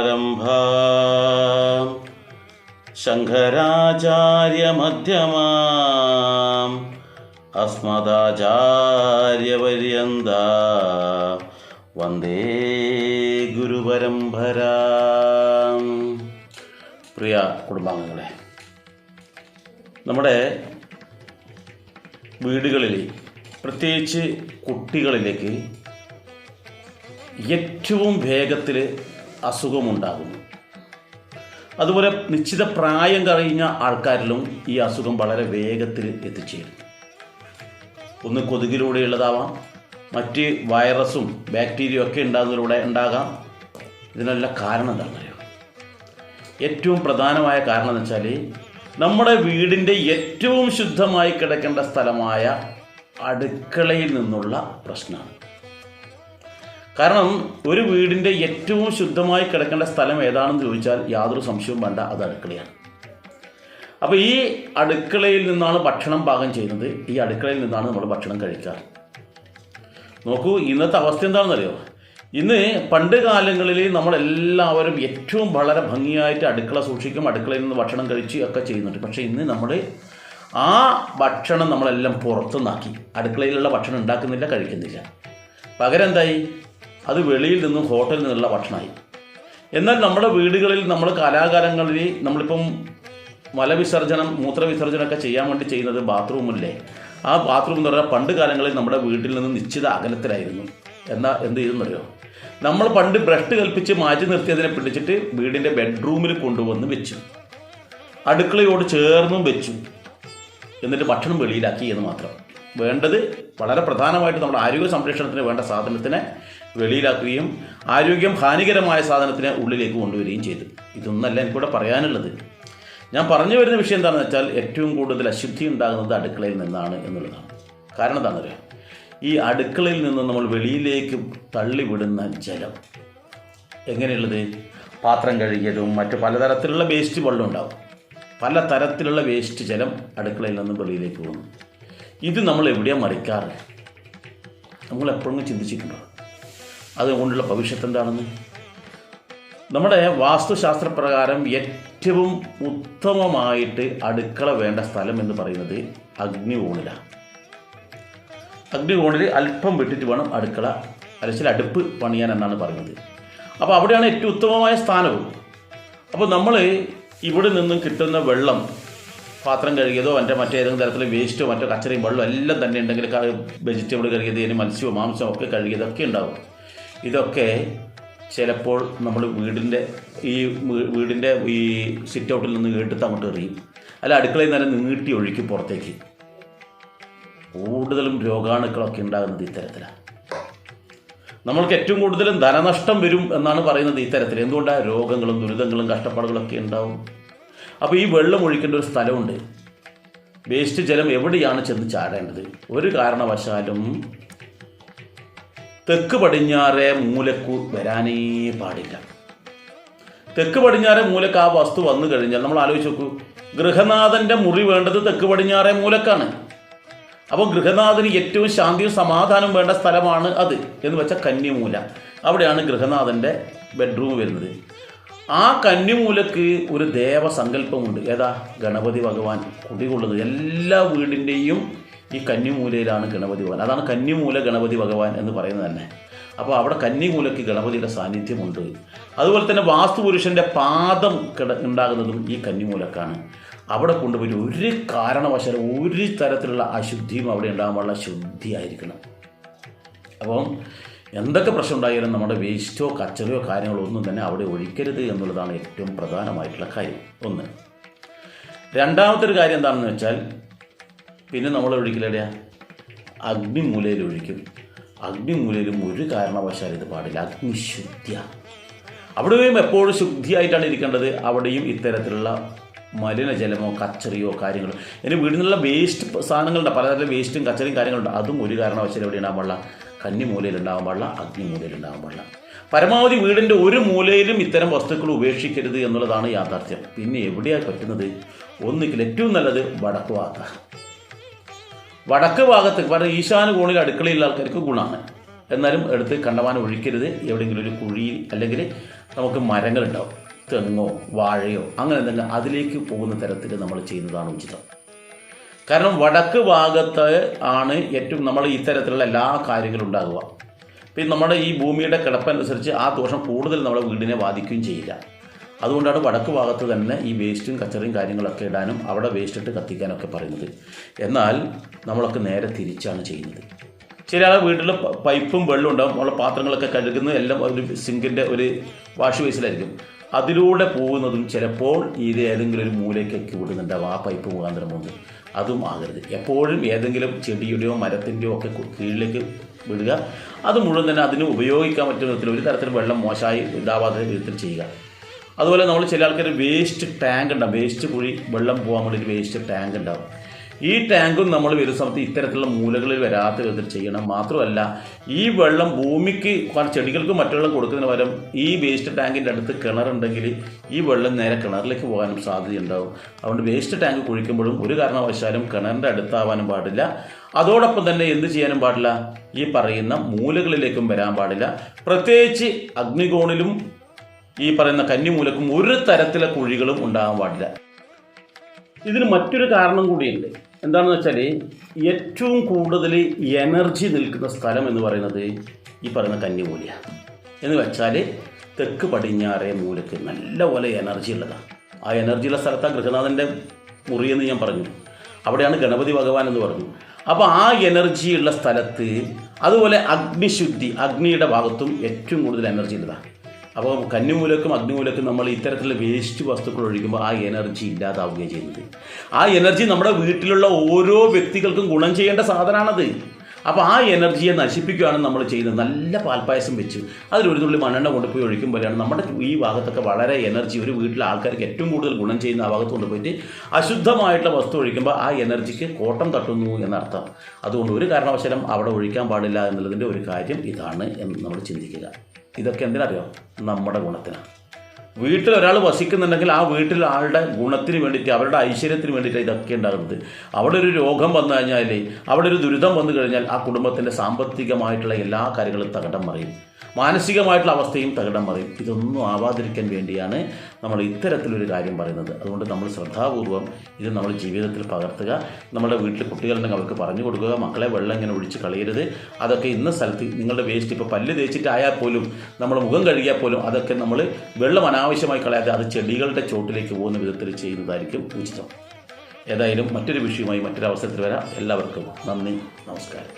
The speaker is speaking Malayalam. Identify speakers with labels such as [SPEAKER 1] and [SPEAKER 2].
[SPEAKER 1] സദാശിവസമാരംഭാം ശങ്കരാചാര്യമധ്യമാം അസ്മദാചാര്യപര്യന്താം വന്ദേ ഗുരുപരമ്പരാം. പ്രിയ കുടുംബാംഗങ്ങളെ, നമ്മുടെ വീടുകളിൽ പ്രത്യേകിച്ച് കുട്ടികളിലേക്ക് ഏറ്റവും വേഗത്തിൽ അസുഖമുണ്ടാകുന്നു. അതുപോലെ നിശ്ചിത പ്രായം കഴിഞ്ഞ ആൾക്കാരിലും ഈ അസുഖം വളരെ വേഗത്തിൽ എത്തിച്ചേരും. ഒന്ന് കൊതുകിലൂടെയുള്ളതാവാം, മറ്റ് വൈറസും ബാക്ടീരിയ ഒക്കെ ഉണ്ടാകാം. ഇതിനെല്ലാം കാരണം എന്താണെന്നറിയോ? ഏറ്റവും പ്രധാനമായ കാരണം എന്ന് വെച്ചാൽ നമ്മുടെ വീടിൻ്റെ ഏറ്റവും ശുദ്ധമായി കിടക്കേണ്ട സ്ഥലമായ അടുക്കളയിൽ നിന്നുള്ള പ്രശ്നമാണ്. കാരണം ഒരു വീടിൻ്റെ ഏറ്റവും ശുദ്ധമായി കിടക്കേണ്ട സ്ഥലം ഏതാണെന്ന് ചോദിച്ചാൽ യാതൊരു സംശയവും വേണ്ട, അത് അടുക്കളയാണ്. അപ്പോൾ ഈ അടുക്കളയിൽ നിന്നാണ് ഭക്ഷണം പാകം ചെയ്യുന്നത്, ഈ അടുക്കളയിൽ നിന്നാണ് നമ്മൾ ഭക്ഷണം കഴിക്കാറ്. നോക്കൂ, ഇന്നത്തെ അവസ്ഥ എന്താണെന്നറിയോ? ഇന്ന് പണ്ട് കാലങ്ങളിൽ നമ്മളെല്ലാവരും ഏറ്റവും വളരെ ഭംഗിയായിട്ട് അടുക്കള സൂക്ഷിക്കും, അടുക്കളയിൽ നിന്ന് ഭക്ഷണം കഴിച്ച് ഒക്കെ ചെയ്യുന്നുണ്ട്. പക്ഷേ ഇന്ന് നമ്മൾ ആ ഭക്ഷണം നമ്മളെല്ലാം പുറത്തുനിന്നാക്കി, അടുക്കളയിലുള്ള ഭക്ഷണം ഉണ്ടാക്കുന്നില്ല, കഴിക്കുന്നില്ല. പകരം എന്തായി? അത് വെളിയിൽ നിന്നും ഹോട്ടലിൽ നിന്നുള്ള ഭക്ഷണമായി. എന്നാൽ നമ്മുടെ വീടുകളിൽ നമ്മൾ കാലാകാലങ്ങളിൽ നമ്മളിപ്പം മലവിസർജനം, മൂത്രവിസർജനമൊക്കെ ചെയ്യാൻ വേണ്ടി ചെയ്യുന്നത് ബാത്റൂമില്ലേ? ആ ബാത്റൂം എന്ന് പറഞ്ഞാൽ പണ്ട് കാലങ്ങളിൽ നമ്മുടെ വീട്ടിൽ നിന്ന് നിശ്ചിത അകലത്തിലായിരുന്നു. എന്നാൽ എന്ത് ചെയ്തെന്നറിയോ? നമ്മൾ പണ്ട് ബ്രഷ് കൽപ്പിച്ച് മാറ്റി നിർത്തിയതിനെ പിടിച്ചിട്ട് വീടിൻ്റെ ബെഡ്റൂമിൽ കൊണ്ടുവന്ന് വെച്ചു, അടുക്കളയോട് ചേർന്നും വെച്ചു. എന്നിട്ട് ഭക്ഷണം വെളിയിലാക്കി എന്ന് മാത്രം. വേണ്ടത് വളരെ പ്രധാനമായിട്ട് നമ്മുടെ ആരോഗ്യ സംരക്ഷണത്തിന് വേണ്ട സാധനത്തിനെ വെളിയിലാക്കുകയും ആരോഗ്യം ഹാനികരമായ സാധനത്തിനെ ഉള്ളിലേക്ക് കൊണ്ടുവരികയും ചെയ്തു. ഇതൊന്നല്ല എനിക്കിവിടെ പറയാനുള്ളത്. ഞാൻ പറഞ്ഞു വരുന്ന വിഷയം എന്താണെന്ന് വെച്ചാൽ ഏറ്റവും കൂടുതൽ അശുദ്ധി ഉണ്ടാകുന്നത് അടുക്കളയിൽ നിന്നാണ് എന്നുള്ളതാണ്. കാരണം എന്താണെന്നറിയാം? ഈ അടുക്കളയിൽ നിന്ന് നമ്മൾ വെളിയിലേക്ക് തള്ളിവിടുന്ന ജലം എങ്ങനെയുള്ളത്? പാത്രം കഴുകിയതും മറ്റു പലതരത്തിലുള്ള വേസ്റ്റ് വെള്ളം ഉണ്ടാകും. പല തരത്തിലുള്ള വേസ്റ്റ് ജലം അടുക്കളയിൽ നിന്ന് വെളിയിലേക്ക് പോകുന്നു. ഇത് നമ്മൾ എവിടെയാണ് മറിക്കാറ്? നമ്മൾ എപ്പോഴും ചിന്തിച്ചിട്ടുണ്ടോ അതുകൊണ്ടുള്ള ഭവിഷ്യത്ത് എന്താണെന്ന്? നമ്മുടെ വാസ്തുശാസ്ത്രപ്രകാരം ഏറ്റവും ഉത്തമമായിട്ട് അടുക്കള വേണ്ട സ്ഥലം എന്ന് പറയുന്നത് അഗ്നികോണിലാണ്. അഗ്നികോണിൽ അല്പം വിട്ടിട്ട് വേണം അടുക്കള അല്ലെങ്കിൽ അടുപ്പ് പണിയാൻ എന്നാണ് പറയുന്നത്. അപ്പോൾ അവിടെയാണ് ഏറ്റവും ഉത്തമമായ സ്ഥാനവും. അപ്പോൾ നമ്മൾ ഇവിടെ നിന്നും കിട്ടുന്ന വെള്ളം, പാത്രം കഴുകിയതോ മറ്റേതെങ്കിലും തരത്തിലുള്ള വേസ്റ്റോ മറ്റോ കച്ചറയും വെള്ളം എല്ലാം തന്നെ ഉണ്ടെങ്കിൽ, വെജിറ്റബിൾ കഴുകിയത്, മത്സ്യമോ മാംസമോ ഒക്കെ കഴുകിയതൊക്കെ ഉണ്ടാവും. ഇതൊക്കെ ചിലപ്പോൾ നമ്മൾ വീടിൻ്റെ ഈ സിറ്റ് ഔട്ടിൽ നിന്ന് കേട്ടിട്ട് അങ്ങോട്ട് എറിയും, അല്ല അടുക്കളയിൽ നിന്ന് നീട്ടി ഒഴുക്കി പുറത്തേക്ക്. കൂടുതലും രോഗാണുക്കളൊക്കെ ഉണ്ടാകുന്നത് ഇത്തരത്തിലാണ്. നമ്മൾക്ക് ഏറ്റവും കൂടുതലും ധനനഷ്ടം വരും എന്നാണ് പറയുന്നത് ഇത്തരത്തിൽ. എന്തുകൊണ്ടാണ്? രോഗങ്ങളും ദുരിതങ്ങളും കഷ്ടപ്പാടുകളൊക്കെ ഉണ്ടാവും. അപ്പോൾ ഈ വെള്ളം ഒഴിക്കേണ്ട ഒരു സ്ഥലമുണ്ട്. വേസ്റ്റ് ജലം എവിടെയാണ് ചെന്ന് ചാടേണ്ടത്? ഒരു കാരണവശാലും തെക്ക് പടിഞ്ഞാറേ മൂലക്ക് വരാനേ പാടില്ല. തെക്ക് പടിഞ്ഞാറേ മൂലക്ക് ആ വസ്തു വന്നു കഴിഞ്ഞാൽ നമ്മൾ ആലോചിച്ച് നോക്കൂ, ഗൃഹനാഥൻ്റെ മുറി വേണ്ടത് തെക്ക് പടിഞ്ഞാറേ മൂലക്കാണ്. അപ്പോൾ ഗൃഹനാഥന് ഏറ്റവും ശാന്തിയും സമാധാനവും വേണ്ട സ്ഥലമാണ് അത് എന്ന് വെച്ചാൽ കന്നിമൂല. അവിടെയാണ് ഗൃഹനാഥൻ്റെ ബെഡ്റൂം വരുന്നത്. ആ കന്നിമൂലക്ക് ഒരു ദേവസങ്കല്പമുണ്ട്. ഏതാ? ഗണപതി ഭഗവാൻ കുടികൊള്ളുന്നത്. എല്ലാ വീടിൻ്റെയും ഈ കന്നിമൂലയിലാണ് ഗണപതി ഭഗവാൻ. അതാണ് കന്നിമൂല ഗണപതി ഭഗവാൻ എന്ന് പറയുന്നത് തന്നെ. അപ്പോൾ അവിടെ കന്നിമൂലയ്ക്ക് ഗണപതിയുടെ സാന്നിധ്യമുണ്ട്. അതുപോലെ തന്നെ വാസ്തുപുരുഷൻ്റെ പാദം ഉണ്ടാകുന്നതും ഈ കന്നിമൂലക്കാണ്. അവിടെ കൊണ്ടുപോയി ഒരു കാരണവശാലും ഒരു തരത്തിലുള്ള അശുദ്ധിയും അവിടെ ഉണ്ടാകാനുള്ള ശുദ്ധിയായിരിക്കണം. അപ്പം എന്തൊക്കെ പ്രശ്നം ഉണ്ടായാലും നമ്മുടെ വേസ്റ്റോ കച്ചറയോ കാര്യങ്ങളോ ഒന്നും തന്നെ അവിടെ ഒഴിക്കരുത് എന്നുള്ളതാണ് ഏറ്റവും പ്രധാനമായിട്ടുള്ള കാര്യം. ഒന്ന്. രണ്ടാമത്തെ ഒരു കാര്യം എന്താണെന്ന് വെച്ചാൽ, പിന്നെ നമ്മൾ ഒഴിക്കലെവിടെയാണ്? അഗ്നിമൂലയിൽ ഒഴിക്കും. അഗ്നിമൂലയിലും ഒരു കാരണവശാലും ഇത് പാടില്ല. അഗ്നിശുദ്ധിയാണ്. അവിടെയും എപ്പോഴും ശുദ്ധിയായിട്ടാണ് ഇരിക്കേണ്ടത്. അവിടെയും ഇത്തരത്തിലുള്ള മലിനജലമോ കച്ചറിയോ കാര്യങ്ങളോ ഇനി വീട്ടിൽ നിന്നുള്ള വേസ്റ്റ് സാധനങ്ങളുണ്ട്, പലതരം വേസ്റ്റും കച്ചറിയും കാര്യങ്ങളുണ്ട്. അതും ഒരു കാരണവശാലും എവിടെ ഉണ്ടാകാൻ പാടില്ല, കന്നിമൂലയിൽ ഉണ്ടാകാൻ പാടില്ല, അഗ്നിമൂലയിൽ ഉണ്ടാകാൻ പാടില്ല. പരമാവധി വീടിൻ്റെ ഒരു മൂലയിലും ഇത്തരം വസ്തുക്കൾ ഉപേക്ഷിക്കരുത് എന്നുള്ളതാണ് യാഥാർത്ഥ്യം. പിന്നെ എവിടെയാണ് പറ്റുന്നത്? ഒന്നുകിൽ ഏറ്റവും നല്ലത് വടക്ക് ഭാഗത്താണ്. വടക്ക് ഭാഗത്ത് കാരണം ഈശാന കോണിൽ അടുക്കളയുള്ള ആൾക്കാർക്ക് ഗുണമാണ്. എന്നാലും എടുത്ത് കണ്ടമാനം ഒഴിക്കരുത്. എവിടെയെങ്കിലും ഒരു കുഴിയിൽ അല്ലെങ്കിൽ നമുക്ക് മരങ്ങളുണ്ടാവും, തെങ്ങോ വാഴയോ അങ്ങനെ എന്തെങ്കിലും, അതിലേക്ക് പോകുന്ന തരത്തിൽ നമ്മൾ ചെയ്യുന്നതാണ് ഉചിതം. കാരണം വടക്ക് ഭാഗത്ത് ആണ് ഏറ്റവും നമ്മൾ ഇത്തരത്തിലുള്ള എല്ലാ കാര്യങ്ങളും ഉണ്ടാകുക. പിന്നെ നമ്മുടെ ഈ ഭൂമിയുടെ കിടപ്പനുസരിച്ച് ആ ദോഷം കൂടുതൽ നമ്മുടെ വീടിനെ ബാധിക്കുകയും ചെയ്യില്ല. അതുകൊണ്ടാണ് വടക്ക് ഭാഗത്ത് തന്നെ ഈ വേസ്റ്റും കച്ചറയും കാര്യങ്ങളൊക്കെ ഇടാനും അവിടെ വേസ്റ്റ് ഇട്ട് കത്തിക്കാനൊക്കെ പറയുന്നത്. എന്നാൽ നമ്മളൊക്കെ നേരെ തിരിച്ചാണ് ചെയ്യുന്നത്. ചില വീട്ടിൽ പൈപ്പും വെള്ളവും ഉണ്ടാകും, നമ്മളെ പാത്രങ്ങളൊക്കെ കഴുകുന്നത് എല്ലാം ഒരു സിങ്കിൻ്റെ ഒരു വാഷ് ബേസിലായിരിക്കും. അതിലൂടെ പോകുന്നതും ചിലപ്പോൾ ഇത് ഏതെങ്കിലും ഒരു മൂലയ്ക്കൊക്കെ വിടുന്നുണ്ടാവും, ആ പൈപ്പ് മുഖാന്തരം പോകുന്നത്. അതും ആകരുത്. എപ്പോഴും ഏതെങ്കിലും ചെടിയുടെയോ മരത്തിൻ്റെയോ ഒക്കെ കീഴിലേക്ക് വിടുക. അത് മുഴുവൻ തന്നെ അതിന് ഉപയോഗിക്കാൻ പറ്റുന്ന വിധത്തിൽ ഒരു തരത്തിൽ വെള്ളം മോശമായി ഇതാവാത്ത വിധത്തിൽ ചെയ്യുക. അതുപോലെ നമ്മൾ ചില ആൾക്കാർ വേസ്റ്റ് ടാങ്ക് ഉണ്ടാവും, വേസ്റ്റ് കുഴി വെള്ളം പോകാൻ വേണ്ടി ഒരു വേസ്റ്റ് ടാങ്ക് ഉണ്ടാവും. ഈ ടാങ്കും നമ്മൾ വരുന്ന സമയത്ത് ഇത്തരത്തിലുള്ള മൂലകളിൽ വരാത്ത വിധത്തിൽ ചെയ്യണം. മാത്രമല്ല ഈ വെള്ളം ഭൂമിക്ക് ചെടികൾക്ക് മറ്റുള്ള കൊടുക്കുന്നതിന് പകരം ഈ വേസ്റ്റ് ടാങ്കിൻ്റെ അടുത്ത് കിണറുണ്ടെങ്കിൽ ഈ വെള്ളം നേരെ കിണറിലേക്ക് പോകാനും സാധ്യതയുണ്ടാവും. അതുകൊണ്ട് വേസ്റ്റ് ടാങ്ക് കുഴിക്കുമ്പോഴും ഒരു കാരണവശാലും കിണറിൻ്റെ അടുത്താവാനും പാടില്ല. അതോടൊപ്പം തന്നെ എന്ത് ചെയ്യാനും പാടില്ല, ഈ പറയുന്ന മൂലകളിലേക്കും വരാൻ പാടില്ല. പ്രത്യേകിച്ച് അഗ്നികോണിലും ഈ പറയുന്ന കന്നിമൂലക്കും ഒരു തരത്തിലെ കുഴികളും ഉണ്ടാകാൻ പാടില്ല. ഇതിന് മറ്റൊരു കാരണം കൂടിയുണ്ട്. എന്താണെന്ന് വെച്ചാൽ ഏറ്റവും കൂടുതൽ എനർജി നിൽക്കുന്ന സ്ഥലം എന്ന് പറയുന്നത് ഈ പറയുന്ന കന്നിമൂലയാണ്. എന്ന് വെച്ചാൽ തെക്ക് പടിഞ്ഞാറേ മൂലക്ക് നല്ലപോലെ എനർജി ഉള്ളതാണ്. ആ എനർജിയുള്ള സ്ഥലത്താണ് ഗൃഹനാഥൻ്റെ മുറിയെന്ന് ഞാൻ പറഞ്ഞു, അവിടെയാണ് ഗണപതി ഭഗവാൻ എന്ന് പറഞ്ഞു. അപ്പോൾ ആ എനർജിയുള്ള സ്ഥലത്ത് അതുപോലെ അഗ്നിശുദ്ധി, അഗ്നിയുടെ ഭാഗത്തും ഏറ്റവും കൂടുതൽ എനർജി ഉള്ളതാണ്. അപ്പോൾ കന്നിമൂലക്കും അഗ്നിമൂലക്കും നമ്മൾ ഇത്തരത്തിലുള്ള വേസ്റ്റ് വസ്തുക്കൾ ഒഴിക്കുമ്പോൾ ആ എനർജി ഇല്ലാതാവുകയാണ് ചെയ്യുന്നത്. ആ എനർജി നമ്മുടെ വീട്ടിലുള്ള ഓരോ വ്യക്തികൾക്കും ഗുണം ചെയ്യേണ്ട സാധനമാണത്. അപ്പോൾ ആ എനർജിയെ നശിപ്പിക്കുകയാണ് നമ്മൾ ചെയ്യുന്നത്. നല്ല പാൽപ്പായസം വെച്ച് അതിലൊരു തുള്ളി മണ്ണെണ്ണ കൊണ്ടുപോയി ഒഴിക്കുമ്പോഴാണ് നമ്മുടെ ഈ ഭാഗത്തൊക്കെ വളരെ എനർജി, ഒരു വീട്ടിലെ ആൾക്കാർക്ക് ഏറ്റവും കൂടുതൽ ഗുണം ചെയ്യുന്ന ആ ഭാഗത്ത് കൊണ്ടുപോയിട്ട് അശുദ്ധമായിട്ടുള്ള വസ്തു ഒഴിക്കുമ്പോൾ ആ എനർജിക്ക് കോട്ടം തട്ടുന്നു എന്നർത്ഥം. അതുകൊണ്ട് ഒരു കാരണവശാലും അവിടെ ഒഴിക്കാൻ പാടില്ല എന്നുള്ളതിൻ്റെ ഒരു കാര്യം ഇതാണ് എന്ന് നമ്മൾ ചിന്തിക്കുക. ഇതൊക്കെ എന്തിനറിയോ? നമ്മുടെ ഗുണത്തിനാണ്. വീട്ടിൽ ഒരാൾ വസിക്കുന്നുണ്ടെങ്കിൽ ആ വീട്ടിൽ ആളുടെ ഗുണത്തിന് വേണ്ടിയിട്ട്, അവരുടെ ഐശ്വര്യത്തിന് വേണ്ടിയിട്ട് ഇതൊക്കെ ഉണ്ടാകുന്നത്. അവിടെ ഒരു രോഗം വന്നു കഴിഞ്ഞാൽ, അവിടെ ഒരു ദുരിതം വന്നു കഴിഞ്ഞാൽ ആ കുടുംബത്തിൻ്റെ സാമ്പത്തികമായിട്ടുള്ള എല്ലാ കാര്യങ്ങളും തകിടം മറിയും, മാനസികമായിട്ടുള്ള അവസ്ഥയും തകിടം മറിയും. ഇതൊന്നും ആവാതിരിക്കാൻ വേണ്ടിയാണ് നമ്മൾ ഇത്തരത്തിലൊരു കാര്യം പറയുന്നത്. അതുകൊണ്ട് നമ്മൾ ശ്രദ്ധാപൂർവം ഇത് നമ്മൾ ജീവിതത്തിൽ പകർത്തുക. നമ്മുടെ വീട്ടിൽ കുട്ടികളുണ്ടെങ്കിൽ അവർക്ക് പറഞ്ഞു കൊടുക്കുക, മക്കളെ വെള്ളം ഇങ്ങനെ ഒഴിച്ച് കളയരുത്. അതൊക്കെ ഇന്ന സ്ഥലത്ത് നിങ്ങളുടെ വേസ്റ്റ് ഇപ്പോൾ പല്ല് തേച്ചിട്ടായാൽ പോലും, നമ്മൾ മുഖം കഴുകിയാൽ പോലും അതൊക്കെ നമ്മൾ വെള്ളം അനാവശ്യമായി കളയാതെ അത് ചെടികളുടെ ചോട്ടിലേക്ക് പോകുന്ന വിധത്തിൽ ചെയ്യുന്നതായിരിക്കും ഉചിതം. ഏതായാലും മറ്റൊരു വിഷയവുമായി മറ്റൊരു അവസരത്തിൽ വരാം. എല്ലാവർക്കും നന്ദി, നമസ്കാരം.